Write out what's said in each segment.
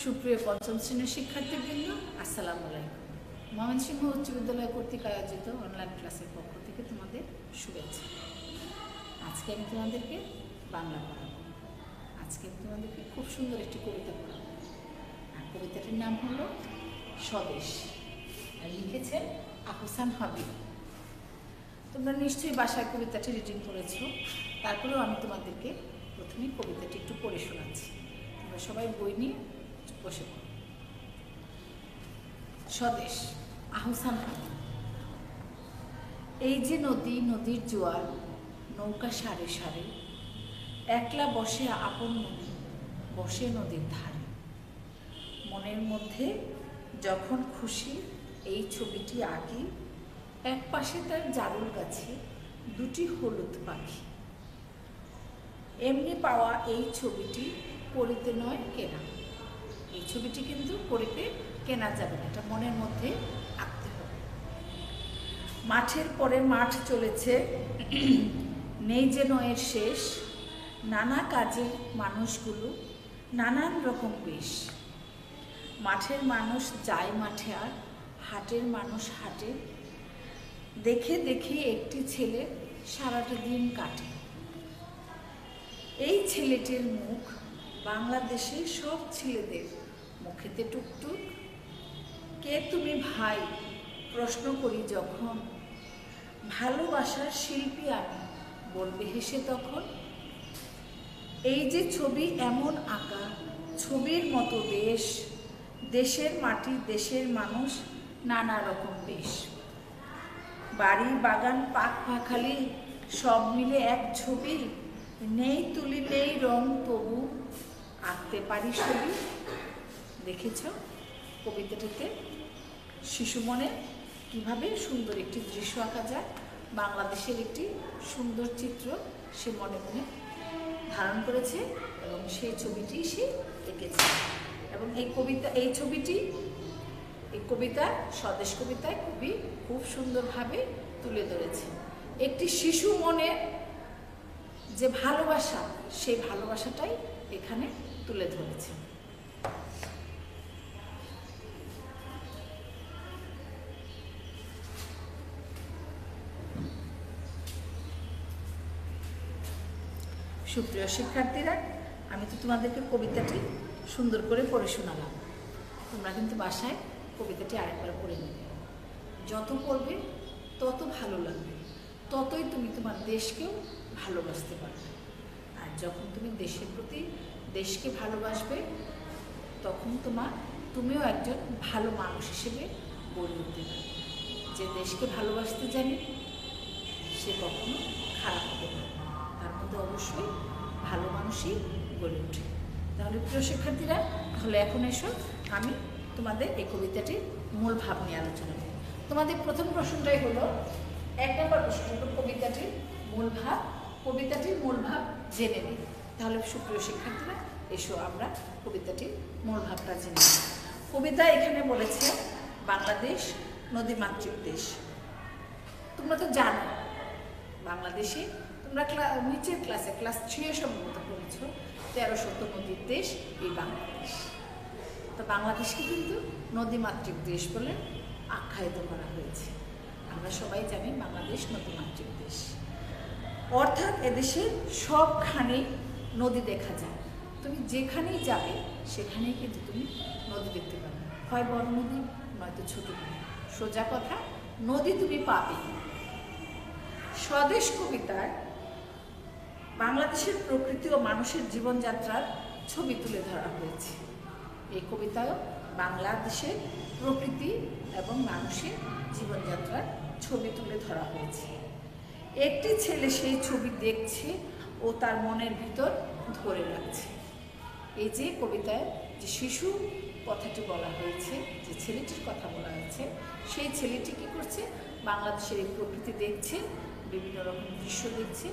সুপ্রিয় পঞ্চম শ্রেণীর শিক্ষার্থীবৃন্দ, আসসালামু আলাইকুম। ময়মনসিংহ উচ্চ বিদ্যালয় কর্তৃক আয়োজিত অনলাইন ক্লাসের পক্ষ থেকে তোমাদের শুভেচ্ছা। আজকে আমি তোমাদেরকে বাংলা পড়াবো। আজকে আমি তোমাদেরকে খুব সুন্দর একটি কবিতা পড়াবো। আর কবিতাটির নাম হলো স্বদেশ, আর লিখেছেন আহসান হাবিব। তোমরা নিশ্চয়ই বাসায় কবিতাটি রিডিং করেছো, তারপরেও আমি তোমাদেরকে প্রথমে কবিতাটি একটু পড়ে শোনাচ্ছি। তোমরা সবাই বই নিয়ে বসে পড়ো। স্বদেশ, আহসান হাবিব। এই যে নদী, নদীর জোয়ার, নৌকা সারে সারে, একলা বসে আপন মনে, বসে নদীর ধারে। মনের মধ্যে যখন খুশি এই ছবিটি আঁকি, এক পাশে তার জারুল গাছে দুটি হলুদ পাখি। এমনি পাওয়া এই ছবিটি পড়িতে নয় কেনা। এই ছবিটি কিন্তু পড়িতে কেনা যাবে না, এটা মনের মধ্যে আঁকতে হবে। মাঠের পরে মাঠ চলেছে, নেই যেন এর শেষ। নানা কাজের মানুষগুলো নানান রকম বেশ। মাঠের মানুষ যায় মাঠে, আর হাটের মানুষ হাটে। দেখে দেখে একটি ছেলে সারাটা দিন কাটে। এই ছেলেটির মুখ বাংলাদেশের সব ছেলেদের মুখেতে টুকটুক। কে তুমি ভাই প্রশ্ন করি যখন, ভালোবাসার শিল্পী আমি বলবে হেসে তখন। এই যে ছবি এমন আঁকা, ছবির মতো দেশ, দেশের মাটি দেশের মানুষ নানা রকম বেশ। বাড়ি বাগান পাক পাখালি সব মিলে এক ছবি। নেই তুলি নেই রং, তবু আঁকতে পারি ছবি। দেখেছ কবিতাটিতে শিশু মনে কীভাবে সুন্দর একটি দৃশ্য আঁকা যায়, বাংলাদেশের একটি সুন্দর চিত্র সে মনে মনে ধারণ করেছে এবং সেই ছবিটি সে এঁকেছে। এবং এই ছবিটি এই কবিতা স্বদেশ কবিতায় খুব সুন্দরভাবে তুলে ধরেছে। একটি শিশু মনে যে ভালোবাসা, সেই ভালোবাসাটাই এখানে তুলে ধরেছে। সুপ্রিয় শিক্ষার্থীরা, আমি তো তোমাদেরকে কবিতাটি সুন্দর করে পড়ে শোনালাম। তোমরা কিন্তু বাসায় কবিতাটি আরেকবার পড়ে নেবে। যত পড়বে তত ভালো লাগবে, ততই তুমি তোমার দেশকেও ভালোবাসতে পারবে। আর যখন তুমি দেশের প্রতি দেশকে ভালোবাসবে, তখন তুমিও একজন ভালো মানুষ হিসেবে গড়ে উঠতে পারবে। যে দেশকে ভালোবাসতে জানে সে কখনো খারাপ হবে না, তার মধ্যে অবশ্যই ভালো মানুষই গড়ে ওঠে। তাহলে প্রিয় শিক্ষার্থীরা, তাহলে এখন এসো আমি তোমাদের এই কবিতাটির মূল ভাব নিয়ে আলোচনা করি। তোমাদের প্রথম প্রশ্নটাই হলো, 1 নম্বর প্রশ্ন হলো কবিতাটির মূল ভাব। কবিতাটির মূল ভাব জেনে নিই। তাহলে সুপ্রিয় শিক্ষার্থীরা, এসো আমরা কবিতাটির মূল ভাবটা জেনে নিই। কবিতা এখানে বলেছে বাংলাদেশ নদীমাতৃক দেশ। তোমরা তো জানো বাংলাদেশে, তোমরা নিচের ক্লাসে ক্লাস 3 সম্ভবত পড়েছ, 13শত নদীর দেশ এই বাংলাদেশ। তো বাংলাদেশকে কিন্তু নদীমাতৃক দেশ বলে আখ্যায়িত করা হয়েছে। আমরা সবাই জানি বাংলাদেশ নদীমাতৃক দেশ, অর্থাৎ এদেশের সবখানেই নদী দেখা যায়। তুমি যেখানেই যাবে সেখানেই কিন্তু তুমি নদী দেখতে পাবে, হয় বড় নদী নয়তো ছোট নদী। সোজা কথা, নদী তুমি পাবে। স্বদেশ কবিতায় বাংলাদেশের প্রকৃতি ও মানুষের জীবনযাত্রার ছবি তুলে ধরা হয়েছে। এই কবিতায়ও বাংলাদেশের প্রকৃতি এবং মানুষের জীবনযাত্রার ছবি তুলে ধরা হয়েছে। একটি ছেলে সেই ছবি দেখছে ও তার মনের ভিতর ধরে রাখছে। এই যে কবিতায় যে শিশু কথাটি বলা হয়েছে, যে ছেলেটির কথা বলা হয়েছে, সেই ছেলেটি কী করছে, বাংলাদেশের এই প্রকৃতি দেখছে, বিভিন্ন রকম দৃশ্য দেখছে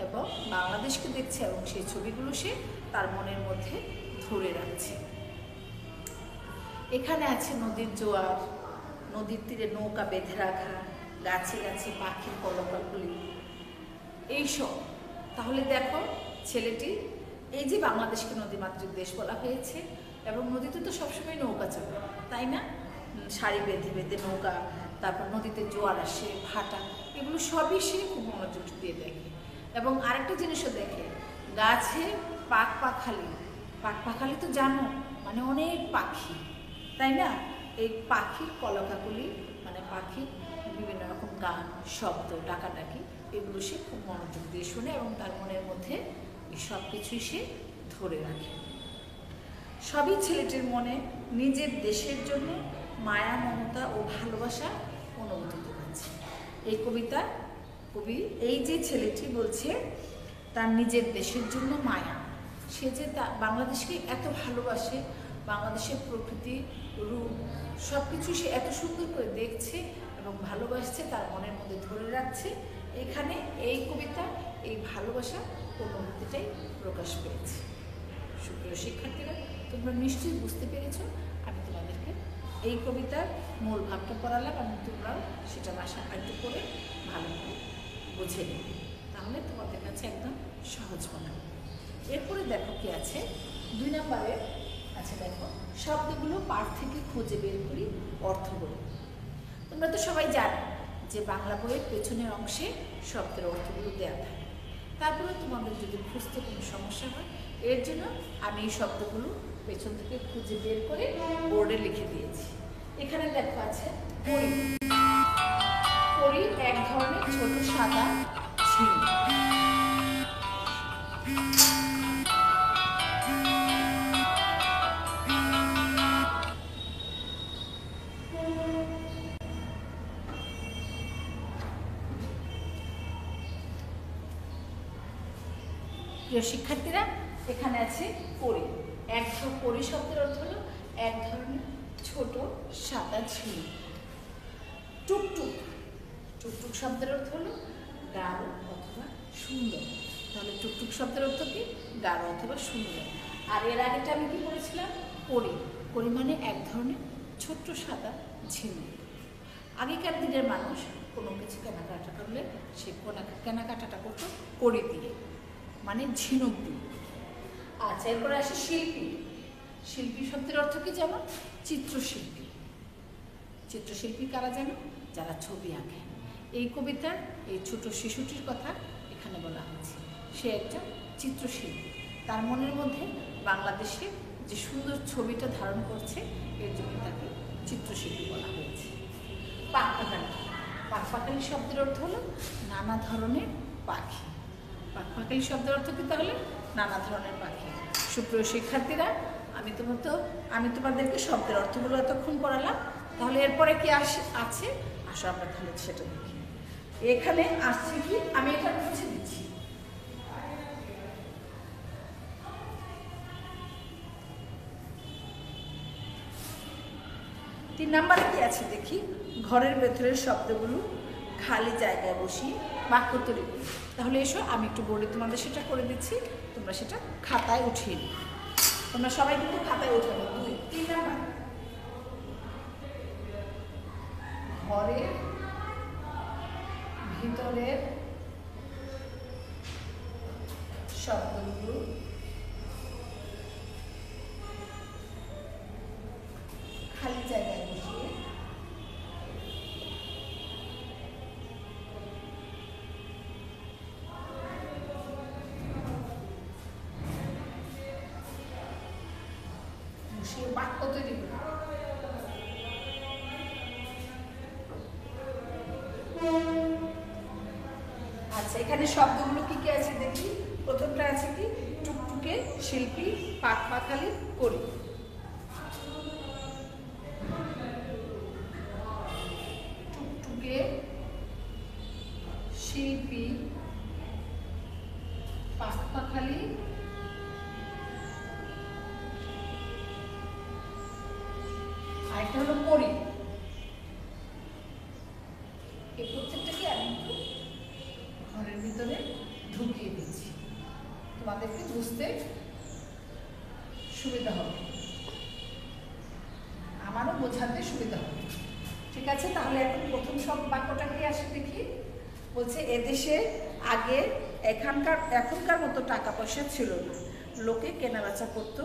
এবং বাংলাদেশকে দেখছে, এবং সেই ছবিগুলো সে তার মনের মধ্যে ধরে রাখছে। এখানে আছে নদীর জোয়ার, নদীর তীরে নৌকা বেঁধে রাখা, গাছে গাছে পাখির কলকাকলি, এইসব। তাহলে দেখো ছেলেটি, এই যে বাংলাদেশকে নদীমাতৃক দেশ বলা হয়েছে এবং নদীতে তো সবসময় নৌকা চলে, তাই না? সারি বেঁধে বেঁধে নৌকা, তারপর নদীতে জোয়ার আসে, ভাটা, এগুলো সবই সে খুব মনোযোগ দিয়ে দেখে। এবং আরেকটা জিনিসও দেখে, গাছে পাখপাখালি তো জানো মানে অনেক পাখি, তাই না? এই পাখির কলকাকলি মানে পাখির বিভিন্ন রকম গান, শব্দ, ডাকাডাকি, এগুলো সে খুব মনোযোগ দিয়ে শোনে এবং তার মনের মধ্যে এই সব কিছুই সে ধরে রাখে। সবই ছেলেটির মনে নিজের দেশের জন্য মায়া, মমতা ও ভালোবাসা অনুভূত হচ্ছে। এই কবিতা কবি এই যে ছেলেটি বলছে তার নিজের দেশের জন্য মায়া, সে যে বাংলাদেশকে এত ভালোবাসে, বাংলাদেশের প্রকৃতি, রূপ, সব কিছু সে এত সুন্দর করে দেখছে এবং ভালোবাসছে, তার মনের মধ্যে ধরে রাখছে। এখানে এই কবিতা এই ভালোবাসা অনুভূতিটাই প্রকাশ পেয়েছে। সুপ্রিয় শিক্ষার্থীরা, তোমরা নিশ্চয়ই বুঝতে পেরেছ আমি তোমাদেরকে এই কবিতার মূল ভাবটা পড়ালাম এবং তোমরাও সেটা বাসা বাড়িতে করে ভালো করে বুঝে নেবে, তাহলে তোমাদের কাছে একদম সহজ মনে হবে। এরপরে দেখো কি আছে 2 নম্বরে। আচ্ছা দেখো, শব্দগুলো পাঠ থেকে খুঁজে বের করি, অর্থ বলি। তোমরা তো সবাই জানো যে বাংলা বইয়ের পেছনের অংশে শব্দের অর্থগুলো দেওয়া থাকে। তারপরে তোমাদের যদি খুঁজতে কোনো সমস্যা হয়, এর জন্য আমি এই শব্দগুলো পেছন থেকে খুঁজে বের করে বোর্ডে লিখে দিয়েছি। এখানে দেখো আছে পরি। পরি এক ধরনের ছোট সাদা ঝিনুক। প্রিয় শিক্ষার্থীরা, এখানে আছে পরি। পরি শব্দের অর্থ হলো এক ধরনের ছোট সাদা ঝিনুক। টুকটুক, টুকটুক শব্দের অর্থ হলো গাঢ় অথবা সুন্দর। তাহলে টুকটুক শব্দের অর্থ কি? গাঢ় অথবা সুন্দর। আর এর আগেটা আমি কি বলেছিলাম? পরি। পরি মানে এক ধরনের ছোট্ট সাদা ঝিনুক। আগেকার দিনের মানুষ কোনো কিছু কেনাকাটা করলে সে কেনাকাটাটা করতো পরি দিয়ে, মানে ঝিনুক দিয়ে। আচ্ছা, এরপরে আসে শিল্পী। শিল্পী শব্দের অর্থ কি? যেমন চিত্রশিল্পী। চিত্রশিল্পী কারা জানো? যারা ছবি আঁকে। এই কবিতার এই ছোট শিশুটির কথা এখানে বলা হয়েছে। সে একটা চিত্রশিল্পী, তার মনের মধ্যে বাংলাদেশের যে সুন্দর ছবিটা ধারণ করছে, এর জন্য তাকে চিত্রশিল্পী বলা হয়েছে। পাখপাখালি। পাখপাখালি শব্দের অর্থ হলো নানা ধরনের পাখি। পাখপাখালি শব্দের অর্থ কি তাহলে? নানা ধরনের পাখি। সুপ্রিয় শিক্ষার্থীরা, আমি তোমাদেরকে শব্দের অর্থগুলো এতক্ষণ পড়ালাম। তাহলে এরপরে কি আছে আসো আমরা তাহলে সেটা দেখি। এখানে আসছে কি, আমি এটা মুছে দিচ্ছি। তিন নম্বরে কি আছে দেখি। ঘরের ভেতরের শব্দগুলো খালি জায়গায় বসিয়ে বাক্য তৈরি করি। তাহলে এসো আমি একটু বোর্ডে তোমাদের সেটা করে দিচ্ছি, তোমরা সেটা খাতায় উঠিয়ে নিও। তোমরা সবাই কিন্তু খাতায় উঠাবে। 3 নাম্বার, ঘরের ভিতরের শব্দগুলো খালি জায়গায় বসিয়ে বাক্য তৈরি করি। আচ্ছা, এখানে শব্দগুলো কি কি আছে দেখি। প্রথমটা আছে কি? টুকটুকে, শিল্পী, পাখপাখালি, করি। টুকটুকে, শিল্পী, পাখপাখালি, আরেকটা হলো পরি। এই প্রত্যেকটাকে আমি একটু ঘরের ভিতরে ঢুকিয়ে দিচ্ছি, তোমাদেরকে বুঝতে সুবিধা হবে, আমারও বোঝাতে সুবিধা হবে। ঠিক আছে, তাহলে এখন প্রথম সব বাক্যটা কি আসে দেখি। বলছে এদেশে আগে এখনকার মতো টাকা পয়সা ছিল না, লোকে কেনাবেচা করতো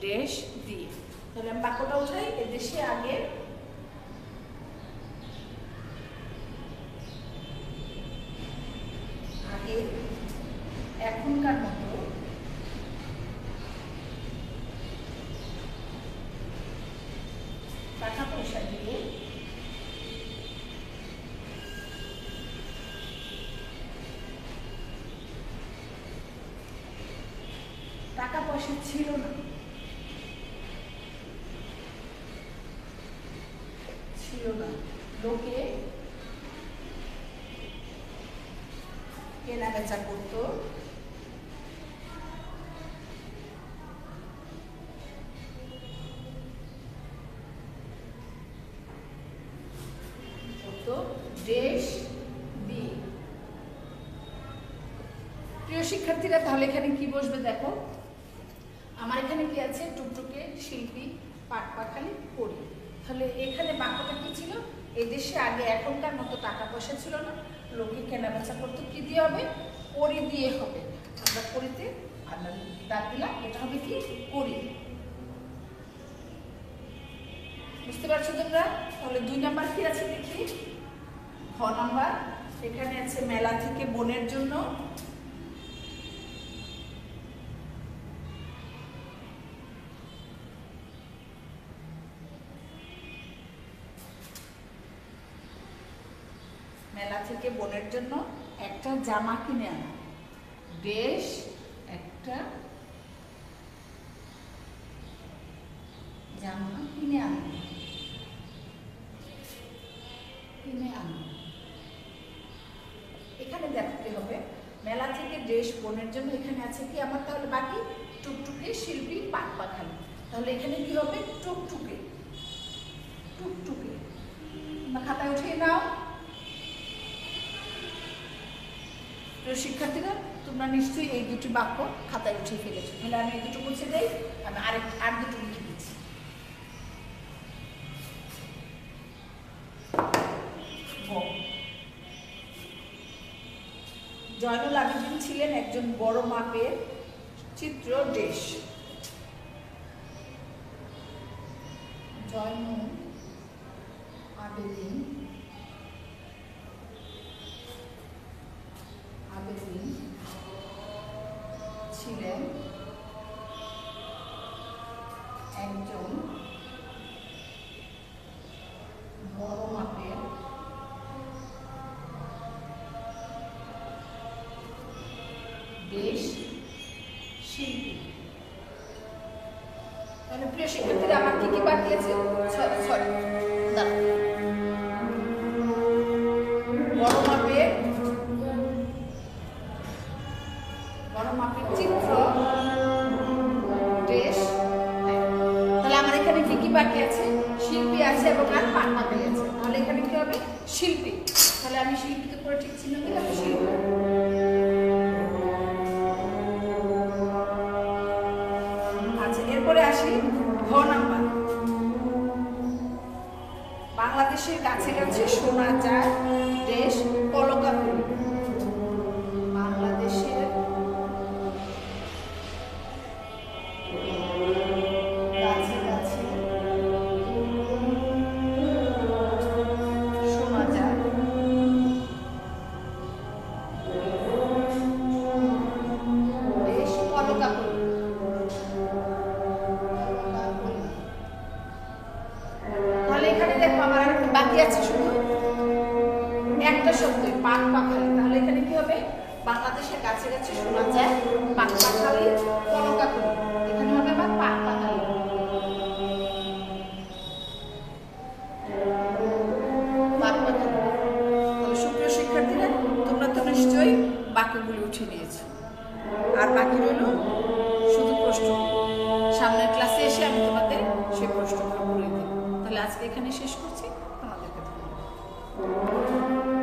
দেশ দিয়ে। তাহলে আমি বাক্যটা উঠাই, এদেশে আগে এখনকার মতো টাকা পয়সা দিয়ে টাকা পয়সা ছিল না, লোকে কেনা বেচা করতো, দেশ দিয়ে। প্রিয় শিক্ষার্থীরা, তাহলে এখানে কি বসবে দেখো, আমার এখানে কি আছে, টুকটুকে, শিল্পী, পাটপাখালি, পড়ি। তাহলে এখানে বাক্যটা কি ছিল, এদেশে আগে এখনকার মতো টাকা পয়সা ছিল না, লোকে কেনাবেচা করতো, কি দিয়ে হবে, পড়ি দিয়ে হবে। আমরা পড়িতে আমরা দাগ দিলাম, এটা হবে কি, পড়ি। বুঝতে পারছো তোমরা? তাহলে 2 নাম্বার কি আছে দেখি, খ নাম্বার, এখানে আছে মেলা থেকে বোনের জন্য একটা জামা কিনে আনা, দেশ একটা জামা কিনে আনা, এখানে দেখতে হবে মেলা থেকে দেশ বোনের জন্য, এখানে আছে কি আমার, তাহলে বাকি টুকটুকে, শিল্পী, পাটপাখালি। তাহলে এখানে কি হবে, টুকটুকে, টুকটুকে। খাতায় উঠিয়ে নাও। শিক্ষার্থীরা, তোমরা নিশ্চয়ই এই দুটি বাক্য খাতায় উঠিয়ে ফেলেছো। তাহলে আমি এই দুটো মুছে দেই, আমি আর দুটো লিখে দিচ্ছি। জয়নুল আবেদিন ছিলেন একজন বড় মাপের চিত্র দেশ। জয়নুল আবেদিন ছিলেন একজন বড় মাপের দেশ শিল্পী। তাহলে প্রিয় শিক্ষার্থীরা, আমার কি কি বাকি আছে, সরি বড় মাপের চিত্র দেশ। তাহলে আমার এখানে কি কি বাকি আছে, শিল্পী আছে এবং আর পাটপাখালি আছে। তাহলে এখানে কি হবে, শিল্পী। তাহলে আমি শিল্পীকে পুরো ঠিক চিহ্ন দিলাম, শিল্পী। আচ্ছা, এরপরে আসি ঘ নাম্বার, বাংলাদেশের কাছে কাছে শোনা যায় দেশ কলকাপুরি। বাংলাদেশের কাছে কাছে শোনা যায় দেশ কলকাপুরি। তাহলে এখানে দেখো আমার বাকি আছে শুধু একটা শব্দ, পাটপাখালি। তাহলে এখানে কি হবে, বাংলাদেশের কাছে কাছে শোনা যায় পাটপাখালি, কলকাপুরি। এখানে হবে আমার পাটপাখালি। তাহলে সুপ্রিয় শিক্ষার্থীরা, তোমরা তো নিশ্চয়ই বাক্যগুলি উঠিয়ে নিয়েছো, আর বাকি রইল শুধু প্রশ্ন। সামনের ক্লাসে এসে আমি তোমাদের সেই প্রশ্নগুলো করে দেব। তাহলে আজকে এখানে শেষ করছি।